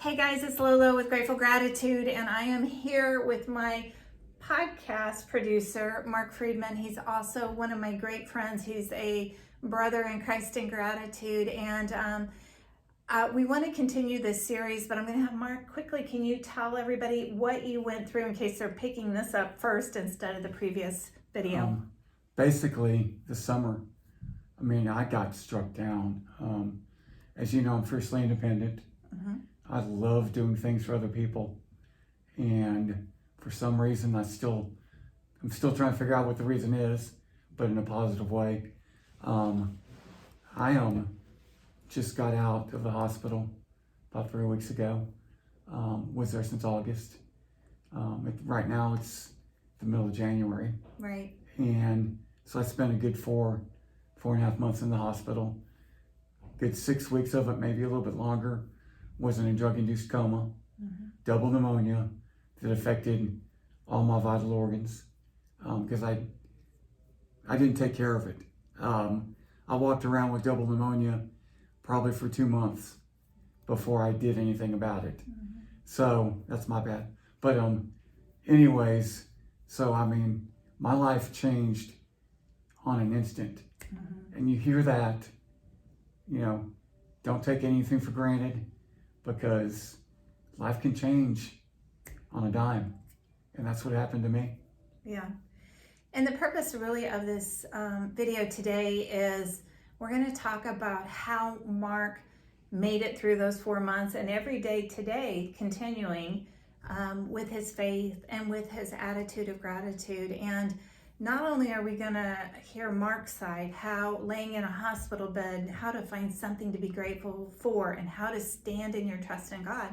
Hey guys, it's LoLo with Grateful Gratitude, and I am here with my podcast producer, Mark Friedman. He's also one of my great friends. He's a brother in Christ in Gratitude, and we want to continue this series, but I'm going to have Mark quickly. Can you tell everybody what you went through in case they're picking this up first instead of the previous video? Basically, the summer, I got struck down. As you know, I'm fiercely independent. I love doing things for other people, and for some reason I'm still trying to figure out what the reason is, but in a positive way. I just got out of the hospital about 3 weeks ago. Was there since August. Right now it's the middle of January. Right. And so I spent a good four and a half months in the hospital. Good 6 weeks of it, maybe a little bit longer. Was in a drug-induced coma, double pneumonia that affected all my vital organs because I didn't take care of it. I walked around with double pneumonia probably for 2 months before I did anything about it. So that's my bad. But anyways, so my life changed on an instant. And you hear that, don't take anything for granted, because life can change on a dime. And that's what happened to me. Yeah. And the purpose really of this video today is we're going to talk about how Mark made it through those 4 months and every day today continuing with his faith and with his attitude of gratitude. And not only are we going to hear Mark's side, how laying in a hospital bed, how to find something to be grateful for and how to stand in your trust in God.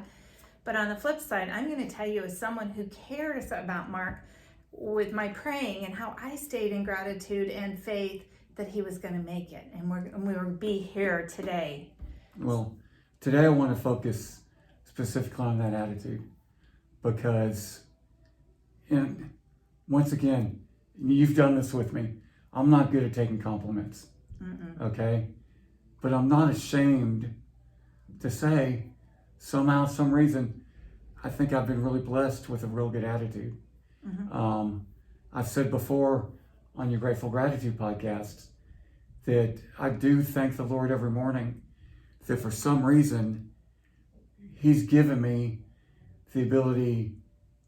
But on the flip side, I'm going to tell you as someone who cares about Mark with my praying and how I stayed in gratitude and faith that he was going to make it. And we will be here today. Well, today I want to focus specifically on that attitude because, and once again, you've done this with me. I'm not good at taking compliments, okay? But I'm not ashamed to say, somehow, some reason, I think I've been really blessed with a real good attitude. I've said before on your Grateful Gratitude podcast that I do thank the Lord every morning that for some reason, He's given me the ability,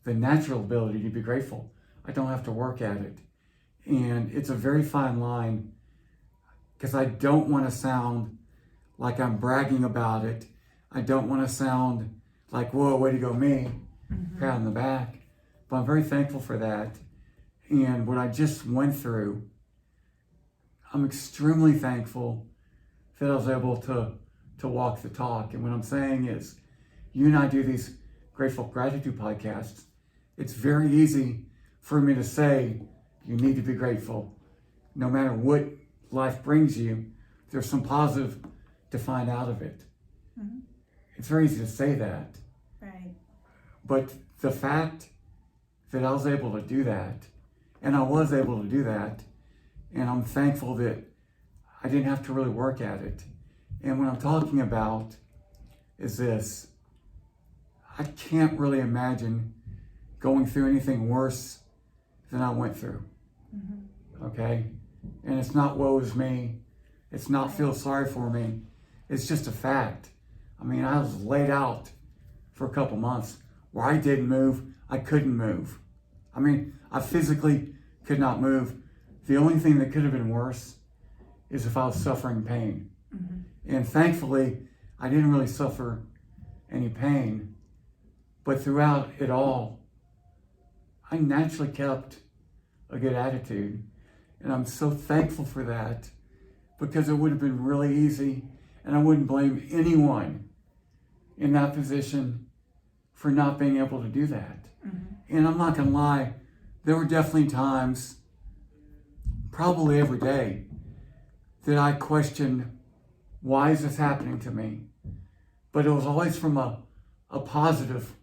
the natural ability to be grateful. I don't have to work at it. And it's a very fine line because I don't want to sound like I'm bragging about it. I don't want to sound like, whoa, way to go me, pat on the back. But I'm very thankful for that. And what I just went through, I'm extremely thankful that I was able to walk the talk. And what I'm saying is, you and I do these Grateful Gratitude podcasts. It's very easy for me to say, you need to be grateful. No matter what life brings you, there's some positive to find out of it. It's very easy to say that. Right. But the fact that I was able to do that, and I was able to do that, and I'm thankful that I didn't have to really work at it. And what I'm talking about is this. I can't really imagine going through anything worse than I went through. Okay? And it's not woe is me. It's not feel sorry for me. It's just a fact. I was laid out for a couple months where I didn't move. I couldn't move. I physically could not move. The only thing that could have been worse is if I was suffering pain. And thankfully, I didn't really suffer any pain. But throughout it all, I naturally kept a good attitude. And I'm so thankful for that because it would have been really easy and I wouldn't blame anyone in that position for not being able to do that. And I'm not gonna lie, there were definitely times, probably every day, that I questioned, why is this happening to me? But it was always from a positive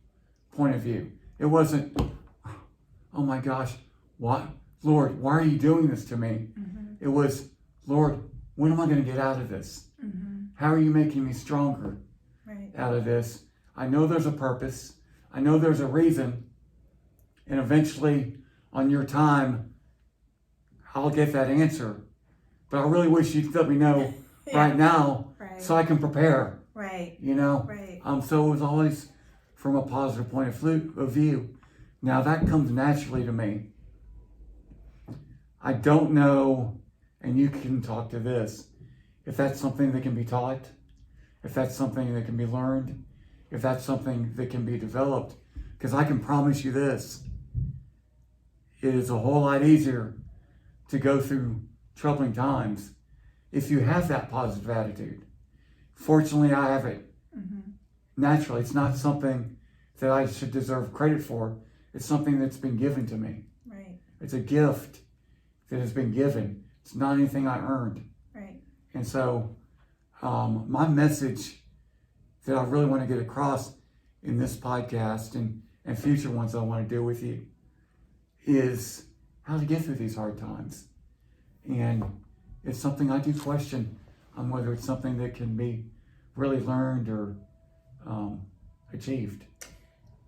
point of view. It wasn't, oh my gosh, what? Lord, why are you doing this to me? It was, Lord, when am I going to get out of this? How are you making me stronger out of this? I know there's a purpose. I know there's a reason. And eventually, on your time, I'll get that answer. But I really wish you'd let me know right now so I can prepare. Right. You know? Right. So it was always from a positive point of view. Now that comes naturally to me. I don't know, and you can talk to this, if that's something that can be taught, if that's something that can be learned, if that's something that can be developed. Because I can promise you this, it is a whole lot easier to go through troubling times if you have that positive attitude. Fortunately, I have it. Naturally, it's not something that I should deserve credit for. It's something that's been given to me. Right. It's a gift that has been given. It's not anything I earned. Right. And so my message that I really want to get across in this podcast and future ones I want to do with you is how to get through these hard times. And it's something I do question on whether it's something that can be really learned or achieved.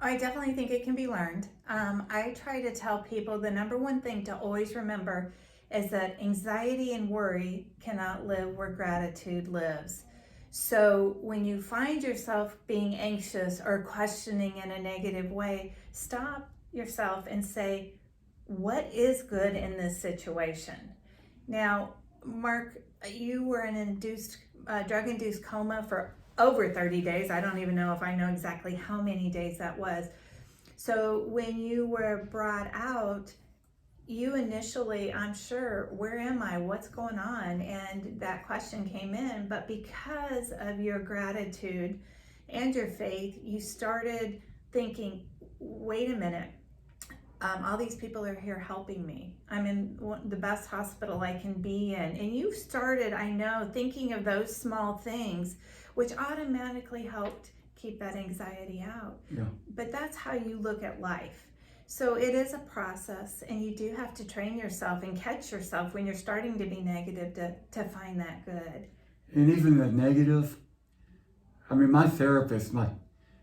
I definitely think it can be learned. I try to tell people the number one thing to always remember is that anxiety and worry cannot live where gratitude lives. So when you find yourself being anxious or questioning in a negative way, stop yourself and say, what is good in this situation? Now, Mark, you were in an drug-induced coma for over 30 days. I don't even know if I know exactly how many days that was. So when you were brought out, you initially, I'm sure, where am I? What's going on? And that question came in, but because of your gratitude and your faith, you started thinking, wait a minute, all these people are here helping me. I'm in the best hospital I can be in. And you started, I know, thinking of those small things, which automatically helped keep that anxiety out. Yeah. But that's how you look at life. So it is a process, and you do have to train yourself and catch yourself when you're starting to be negative to find that good. And even the negative, I mean, my therapist, my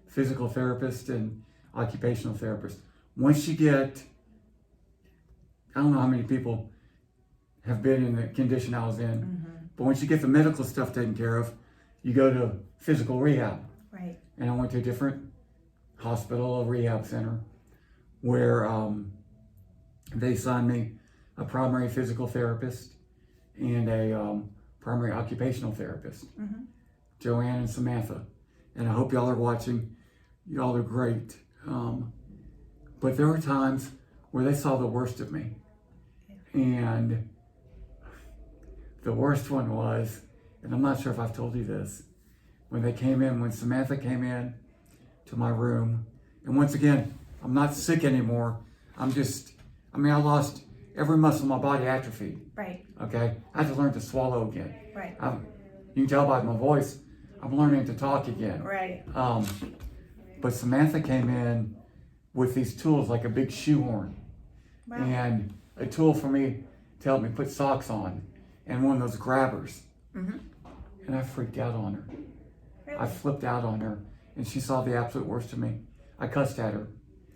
physical therapist and occupational therapist, once you get, I don't know how many people have been in the condition I was in, but once you get the medical stuff taken care of, you go to physical rehab. Right. And I went to a different hospital, a rehab center, where they assigned me a primary physical therapist and a primary occupational therapist, Joanne and Samantha. And I hope y'all are watching. Y'all are great. But there were times where they saw the worst of me. And the worst one was, and I'm not sure if I've told you this, when Samantha came in to my room, and once again, I'm not sick anymore. I lost every muscle in my body atrophied. Right. Okay? I had to learn to swallow again. Right. You can tell by my voice, I'm learning to talk again. Right. But Samantha came in with these tools like a big shoehorn. Wow. And a tool for me to help me put socks on and one of those grabbers. And I freaked out on her. Really? I flipped out on her, and she saw the absolute worst of me. I cussed at her.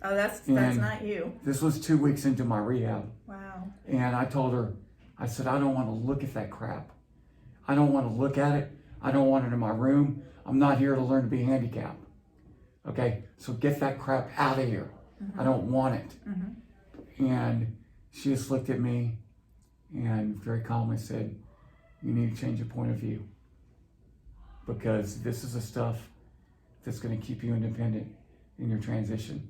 Oh, that's not you. This was 2 weeks into my rehab. Wow. And I told her, I said, I don't want to look at that crap. I don't want to look at it. I don't want it in my room. I'm not here to learn to be handicapped. Okay, so get that crap out of here. I don't want it. And she just looked at me and very calmly said, you need to change your point of view, because this is the stuff that's going to keep you independent in your transition.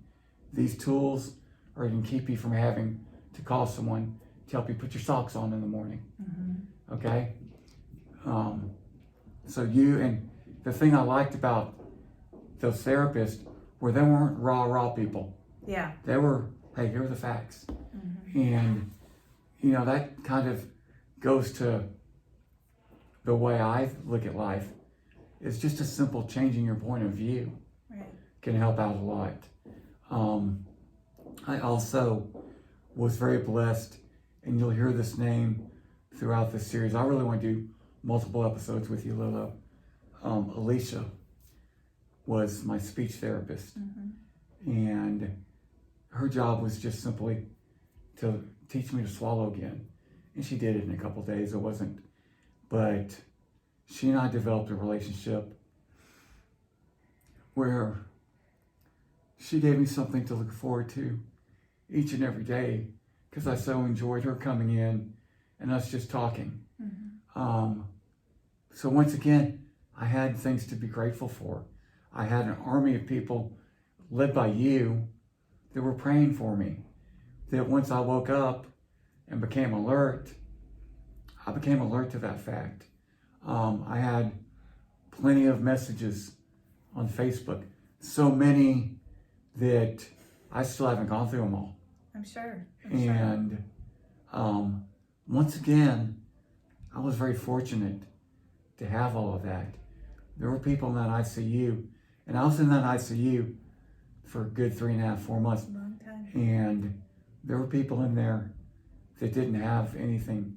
These tools are going to keep you from having to call someone to help you put your socks on in the morning. Okay? So and the thing I liked about those therapists were they weren't raw people. Yeah. They were, hey, here are the facts. And, that kind of goes to the way I look at life. It's just a simple changing your point of view. Right. Can help out a lot. I also was very blessed, and you'll hear this name throughout this series. I really want to do multiple episodes with you, LoLo. Alicia. was my speech therapist. Mm-hmm. And her job was just simply to teach me to swallow again. And she did it in a couple days. It wasn't, but she and I developed a relationship where she gave me something to look forward to each and every day because I so enjoyed her coming in and us just talking. Mm-hmm. So once again, I had things to be grateful for. I had an army of people led by you that were praying for me. That once I woke up and became alert, I became alert to that fact. I had plenty of messages on Facebook, so many that I still haven't gone through them all. I'm sure. And once again, I was very fortunate to have all of that. There were people in that ICU, and I was in that ICU for a good 3.5, 4 months. Long time. And there were people in there that didn't have anything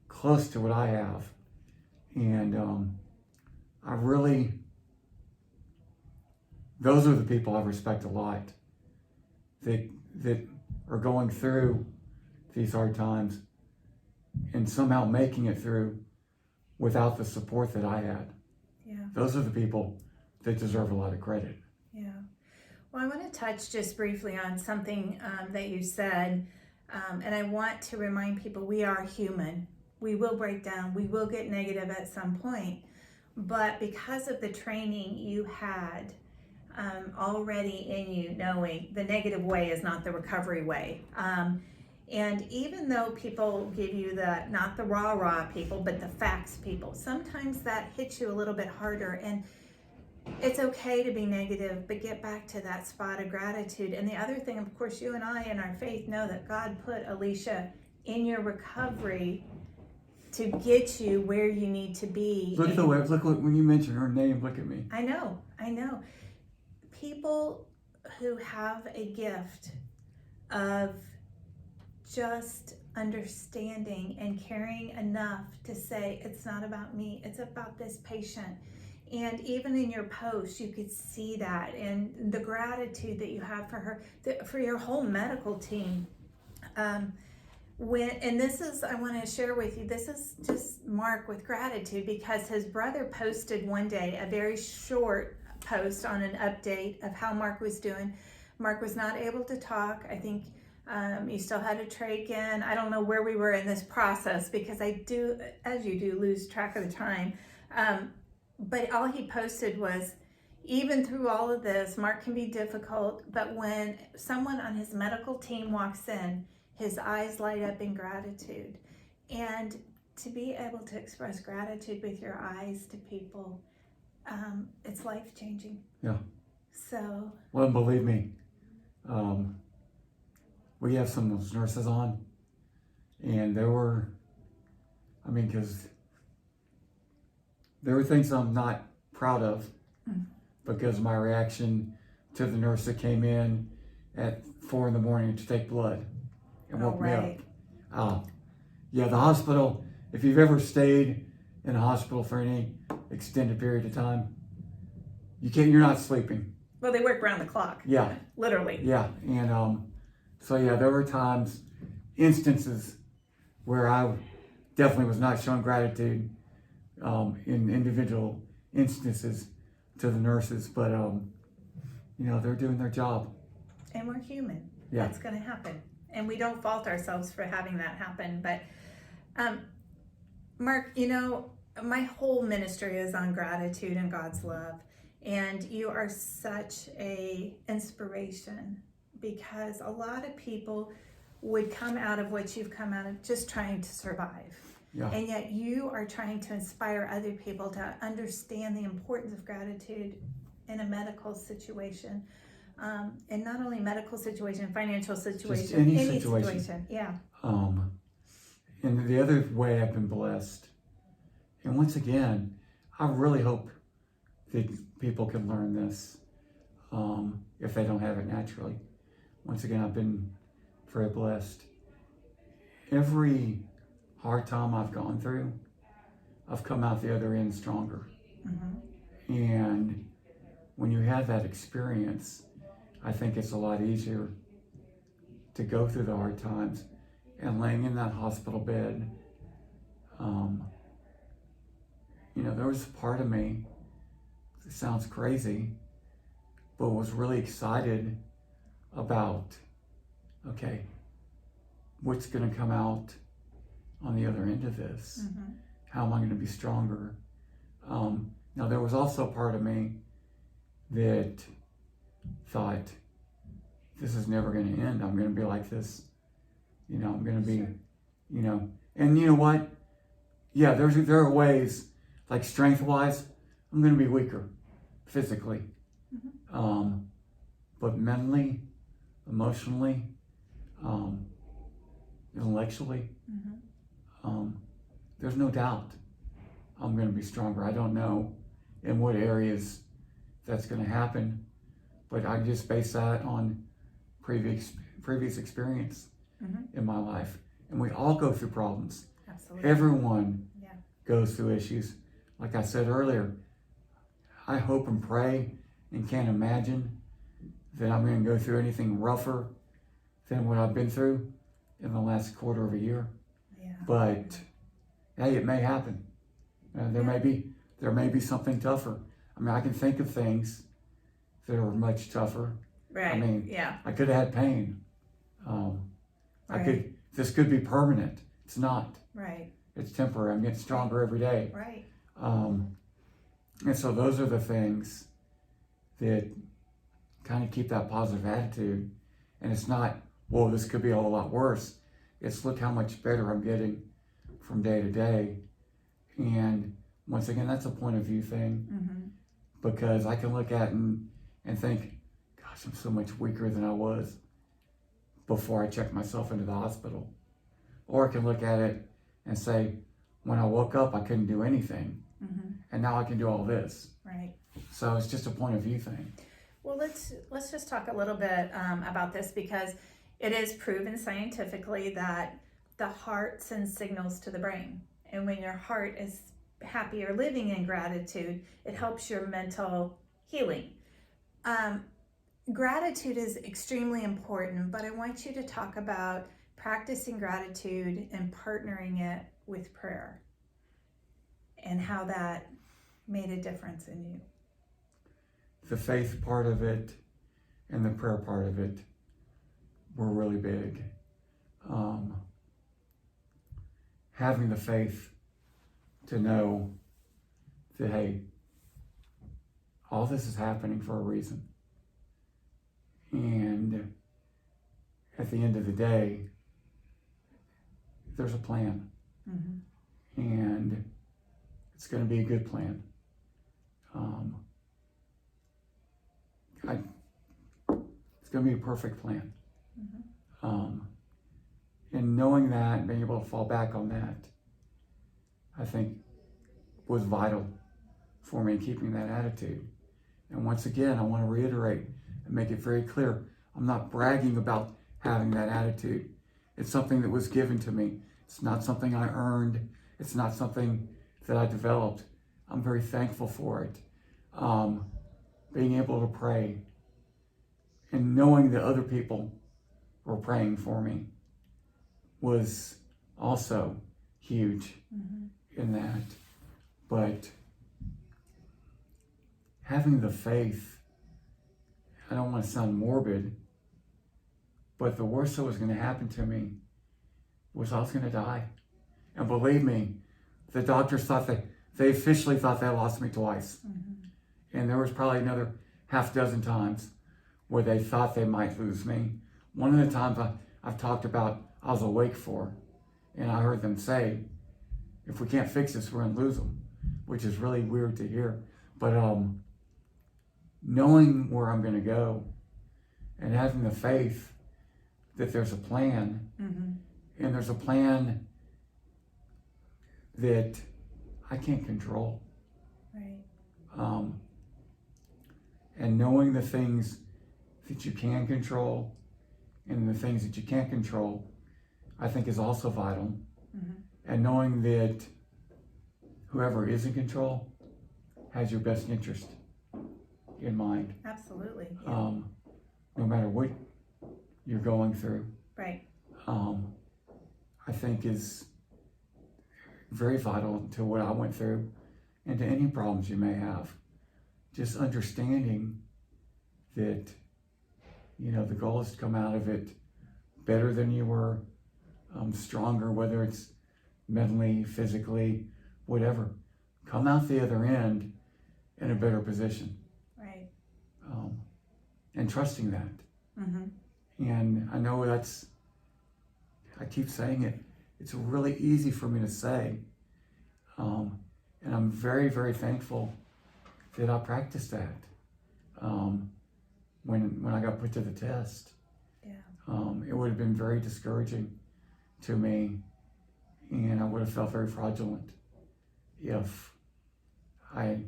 close to what I have. And those are the people I respect a lot that are going through these hard times and somehow making it through without the support that I had. Yeah. Those are the people that deserve a lot of credit. Yeah. Well, I want to touch just briefly on something that you said, and I want to remind people we are human. We will break down. We will get negative at some point, but because of the training you had already in you, knowing the negative way is not the recovery way. And even though people give you not the rah-rah people, but the facts people, sometimes that hits you a little bit harder. And it's okay to be negative, but get back to that spot of gratitude. And the other thing, of course, you and I in our faith know that God put Alicia in your recovery to get you where you need to be. Look at the web. Look when you mention her name. Look at me. I know. People who have a gift of just understanding and caring enough to say, it's not about me, it's about this patient. And even in your post, you could see that, and the gratitude that you have for her, for your whole medical team. And this is, I want to share with you, this is just Mark with gratitude, because his brother posted one day a very short post on an update of how Mark was doing. Mark was not able to talk. I think he still had a trach in. I don't know where we were in this process, because I do, as you do, lose track of the time. But all he posted was, even through all of this, Mark can be difficult, but when someone on his medical team walks in, his eyes light up in gratitude. And to be able to express gratitude with your eyes to people, it's life-changing. Yeah. So. Well, believe me, we have some of those nurses on, and because there were things I'm not proud of because my reaction to the nurse that came in at 4 a.m. to take blood and woke me up. Yeah, the hospital, if you've ever stayed in a hospital for any extended period of time, you're not sleeping. Well, they work around the clock. Yeah. Literally. Yeah, and there were instances where I definitely was not showing gratitude in individual instances to the nurses, but they're doing their job. And we're human. Yeah. That's going to happen. And we don't fault ourselves for having that happen. But Mark, my whole ministry is on gratitude and God's love. And you are such a inspiration, because a lot of people would come out of what you've come out of just trying to survive. Yeah. And yet you are trying to inspire other people to understand the importance of gratitude in a medical situation. And not only medical situation, financial situation, just any situation. Yeah. And the other way I've been blessed, and once again, I really hope that people can learn this if they don't have it naturally. Once again, I've been very blessed. Every hard time I've gone through, I've come out the other end stronger. Mm-hmm. And when you have that experience, I think it's a lot easier to go through the hard times. And laying in that hospital bed, there was a part of me, it sounds crazy, but was really excited about, okay, what's going to come out on the other end of this? Mm-hmm. How am I going to be stronger? Now, there was also a part of me that thought, this is never going to end. I'm going to be like this. I'm going to be, and you know what? Yeah, there are ways, like strength-wise, I'm going to be weaker physically. Mm-hmm. But mentally, emotionally, intellectually, Mm-hmm. There's no doubt I'm going to be stronger. I don't know in what areas that's going to happen, but I just base that on previous experience Mm-hmm. in my life. And we all go through problems. Absolutely. Everyone Yeah. goes through issues. Like I said earlier, I hope and pray and can't imagine that I'm going to go through anything rougher than what I've been through in the last quarter of a year. Yeah. But hey, it may happen. There may be something tougher. I mean, I can think of things that are much tougher. Right. I mean, yeah. I could have had pain. Right. This could be permanent. It's not. Right. It's temporary. I'm getting stronger every day. Right. And so those are the things that kind of keep that positive attitude. And it's not, whoa, this could be a whole lot worse. It's look how much better I'm getting from day to day. And once again, that's a point of view thing. Mm-hmm. Because I can look at it and think, gosh, I'm so much weaker than I was before I checked myself into the hospital. Or I can look at it and say, when I woke up, I couldn't do anything. Mm-hmm. And now I can do all this. Right. So it's just a point of view thing. Well, let's just talk a little bit about this, because it is proven scientifically that the heart sends signals to the brain. And when your heart is happy or living in gratitude, it helps your mental healing. Gratitude is extremely important, but I want you to talk about practicing gratitude and partnering it with prayer and how that made a difference in you. The faith part of it and the prayer part of it were really big. Having the faith to know that, hey, all this is happening for a reason. And at the end of the day, there's a plan. Mm-hmm. And it's going to be a good plan. It's going to be a perfect plan. Mm-hmm. And knowing that and being able to fall back on that, I think was vital for me keeping that attitude. And once again, I want to reiterate and make it very clear, I'm not bragging about having that attitude. It's something that was given to me. It's not something I earned. It's not something that I developed. I'm very thankful for it. Being able to pray and knowing that other people were praying for me was also huge in that. But having the faith, I don't want to sound morbid, but the worst that was going to happen to me was I was going to die. And believe me, the doctors thought they officially thought they lost me twice. And there was probably another half dozen times where they thought they might lose me. One of the times I've talked about I was awake for, and I heard them say, if we can't fix this, we're going to lose them, which is really weird to hear. But knowing where I'm going to go and having the faith that there's a plan, and there's a plan that I can't control. Right. And knowing the things that you can control and the things that you can't control, I think is also vital. And knowing that whoever is in control has your best interest in mind. Absolutely. Yeah. No matter what you're going through, Right. I think is very vital to what I went through and to any problems you may have. Just understanding that, the goal is to come out of it better than you were, stronger, whether it's mentally, physically, whatever. Come out the other end in a better position. Right. And trusting that. Mm-hmm. And I know I keep saying it, it's really easy for me to say. And I'm very, very thankful that I practiced that when I got put to the test. Yeah. It would have been very discouraging to me, and I would have felt very fraudulent if I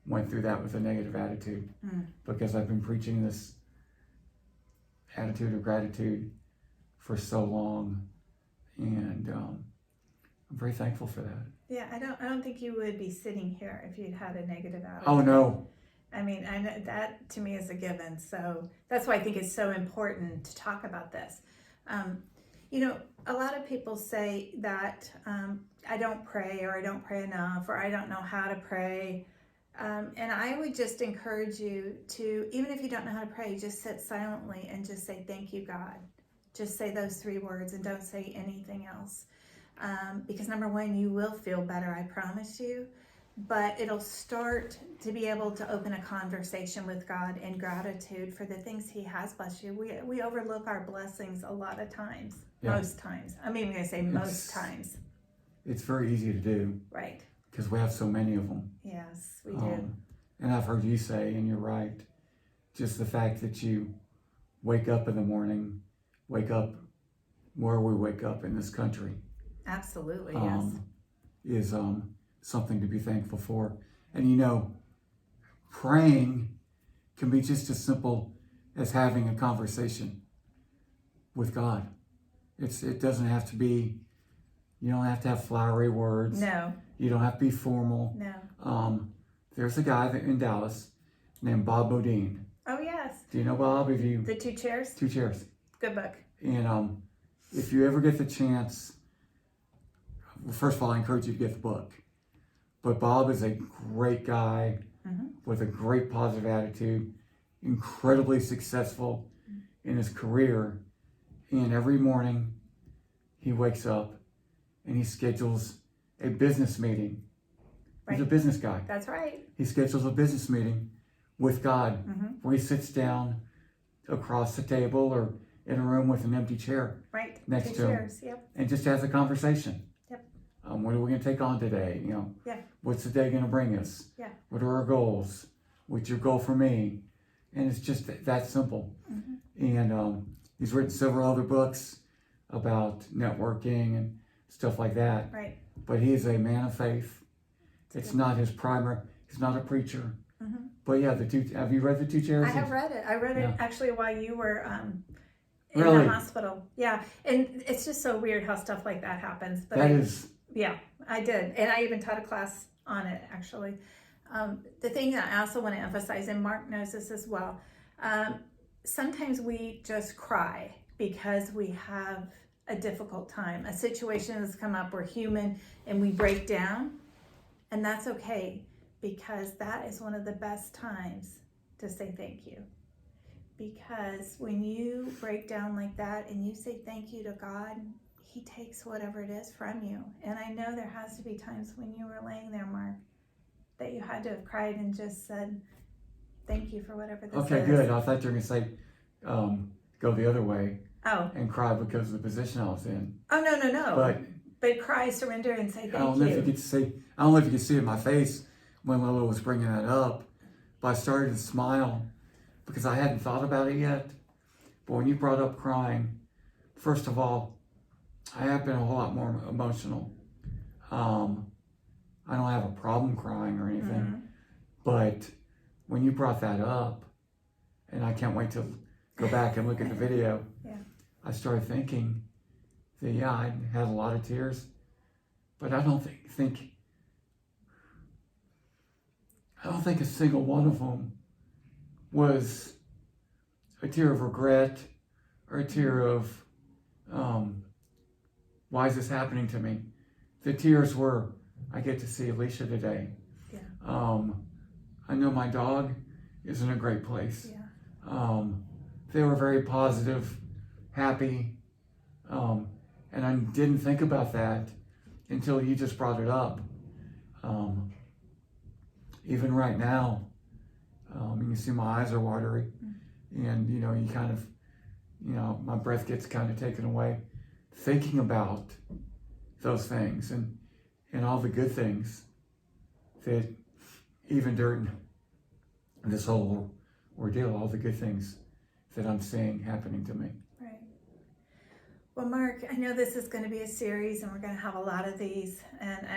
went through that with a negative attitude, because I've been preaching this attitude of gratitude for so long, and I'm very thankful for that. Yeah, I don't think you would be sitting here if you'd had a negative attitude. Oh no. I mean, I know that to me is a given. So that's why I think it's so important to talk about this. A lot of people say that I don't pray, or I don't pray enough, or I don't know how to pray. And I would just encourage you to, even if you don't know how to pray, just sit silently and just say, thank you, God. Just say those 3 words and don't say anything else. Because number one, you will feel better, I promise you. But it'll start to be able to open a conversation with God in gratitude for the things He has blessed you. We overlook our blessings a lot of times, most times. I'm even going to say most times. It's very easy to do. Right. Because we have so many of them. Yes, we do. And I've heard you say, and you're right, just the fact that you wake up in the morning, wake up where we wake up in this country. Absolutely, yes. Is something to be thankful for. And praying can be just as simple as having a conversation with God. It doesn't have to be, you don't have to have flowery words. No. You don't have to be formal. No. There's a guy in Dallas named Bob Bodine. Oh, yes. Do you know Bob? The 2 Chairs? 2 Chairs. Good book. And if you ever get the chance, well, first of all, I encourage you to get the book. But Bob is a great guy with a great positive attitude, incredibly successful in his career. And every morning he wakes up and he schedules a business meeting. He's a business guy. That's right. He schedules a business meeting with God where he sits down across the table or in a room with an empty chair next to him. Yep. And just has a conversation. Yep. What are we going to take on today? What's the day going to bring us? Yeah. What are our goals? What's your goal for me? And it's just that simple. And he's written several other books about networking and stuff like that. Right. But he is a man of faith. It's not his primer. He's not a preacher. But yeah, have you read the 2 Chairs? I have read it. I read it actually while you were in Really? the hospital. Yeah. And it's just so weird how stuff like that happens. But yeah, I did. And I even taught a class on it, actually. The thing that I also want to emphasize, and Mark knows this as well, sometimes we just cry because we have a difficult time. A situation has come up, we're human, and we break down. And that's okay, because that is one of the best times to say thank you. Because when you break down like that and you say thank you to God, He takes whatever it is from you. And I know there has to be times when you were laying there, Mark, that you had to have cried and just said, thank you for whatever this is. Okay, good. I thought you were going to say, go the other way. Oh. And cry because of the position I was in. Oh, no. But cry, surrender, and say thank you. I don't know if you could see it in my face when LoLo was bringing that up, but I started to smile because I hadn't thought about it yet. But when you brought up crying, first of all, I have been a whole lot more emotional. I don't have a problem crying or anything, but when you brought that up, and I can't wait to go back and look at the video, I started thinking that, I had a lot of tears, but I don't think a single one of them was a tear of regret or a tear of, why is this happening to me? The tears were, I get to see Alicia today. Yeah. I know my dog is in a great place. Yeah. They were very positive, happy, and I didn't think about that until you just brought it up. Even right now, you can see my eyes are watery, and you kind of, my breath gets kind of taken away thinking about those things and all the good things that even during this whole ordeal, all the good things that I'm seeing happening to me. Right. Well, Mark, I know this is going to be a series and we're going to have a lot of these, and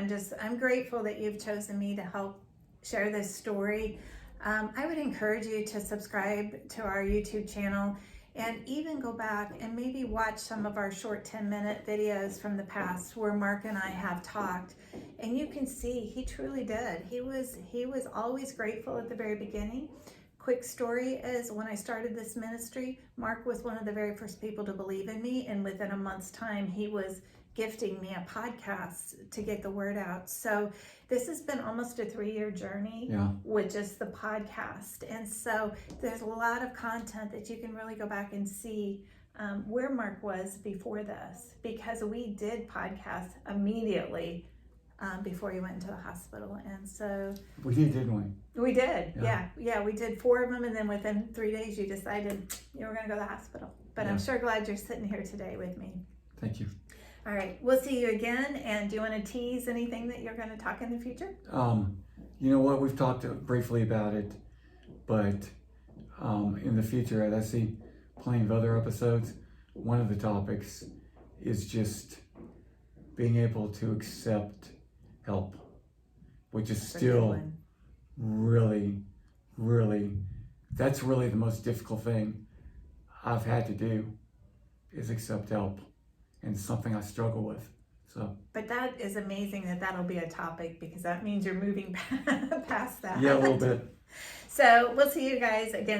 I'm grateful that you've chosen me to help share this story. I would encourage you to subscribe to our YouTube channel and even go back and maybe watch some of our short 10-minute videos from the past where Mark and I have talked, and you can see he truly did. He was always grateful at the very beginning. Quick story is when I started this ministry, Mark was one of the very first people to believe in me, and within a month's time he was gifting me a podcast to get the word out. So this has been almost a 3-year journey with just the podcast. And so there's a lot of content that you can really go back and see where Mark was before this, because we did podcasts immediately before he went into the hospital. And so we did, didn't we? We did. Yeah. We did 4 of them, and then within 3 days you decided you were going to go to the hospital. But I'm sure glad you're sitting here today with me. Thank you. All right, we'll see you again. And do you want to tease anything that you're going to talk in the future? You know what, we've talked briefly about it, but in the future, as I see plenty of other episodes, one of the topics is just being able to accept help, which is still really, that's really the most difficult thing I've had to do, is accept help. And it's something I struggle with. But that is amazing that that'll be a topic, because that means you're moving past that. Yeah, a little bit. So we'll see you guys again.